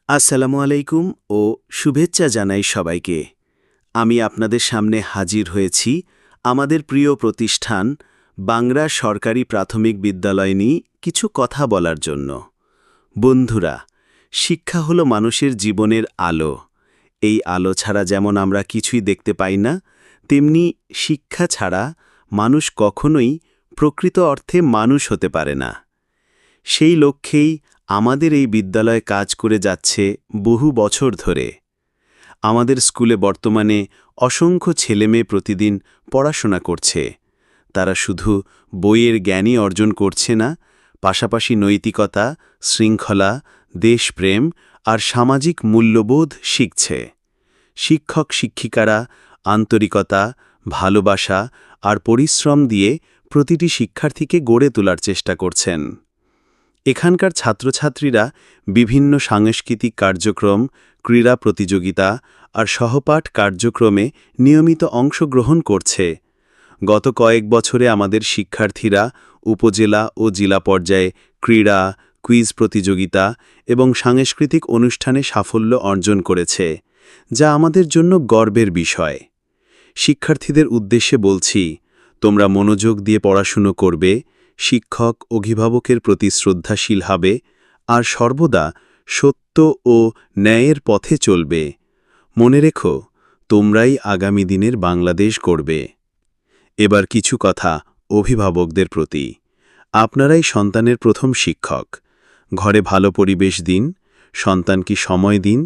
আসসালামু আলাইকুম ও শুভেচ্ছা জানাই সবাইকে। আমি আপনাদের সামনে হাজির হয়েছি আমাদের প্রিয় প্রতিষ্ঠান বাংলা সরকারি প্রাথমিক বিদ্যালয় নিয়ে কিছু কথা বলার জন্য। বন্ধুরা, শিক্ষা হলো মানুষের জীবনের আলো। এই আলো ছাড়া যেমন আমরা কিছুই দেখতে পাই না, তেমনি শিক্ষা ছাড়া মানুষ কখনোই প্রকৃত অর্থে মানুষ হতে পারে না। সেই লক্ষ্যেই আমাদের এই বিদ্যালয় কাজ করে যাচ্ছে বহু বছর ধরে। আমাদের স্কুলে বর্তমানে অসংখ্য ছেলেমেয়ে প্রতিদিন পড়াশোনা করছে। তারা শুধু বইয়ের জ্ঞানই অর্জন করছে না, পাশাপাশি নৈতিকতা, শৃঙ্খলা, দেশপ্রেম আর সামাজিক মূল্যবোধ শিখছে। শিক্ষক শিক্ষিকারা আন্তরিকতা, ভালোবাসা আর পরিশ্রম দিয়ে প্রতিটি শিক্ষার্থীকে গড়ে তোলার চেষ্টা করছেন। এখানকার ছাত্রছাত্রীরা বিভিন্ন সাংস্কৃতিক কার্যক্রম, ক্রীড়া প্রতিযোগিতা আর সহপাঠ কার্যক্রমে নিয়মিত অংশগ্রহণ করছে। গত কয়েক বছরে আমাদের শিক্ষার্থীরা উপজেলা ও জেলা পর্যায়ে ক্রীড়া, কুইজ প্রতিযোগিতা এবং সাংস্কৃতিক অনুষ্ঠানে সাফল্য অর্জন করেছে, যা আমাদের জন্য গর্বের বিষয়। শিক্ষার্থীদের উদ্দেশ্যে বলছি, তোমরা মনোযোগ দিয়ে পড়াশুনো করবে, শিক্ষক অভিভাবকের প্রতি শ্রদ্ধাশীল হবে আর সর্বদা সত্য ও ন্যায়ের পথে চলবে। মনে রেখো, তোমরাই আগামী দিনের বাংলাদেশ গড়বে। এবার কিছু কথা অভিভাবকদের প্রতি। আপনারাই সন্তানের প্রথম শিক্ষক। ঘরে ভালো পরিবেশ দিন, সন্তানকে সময় দিন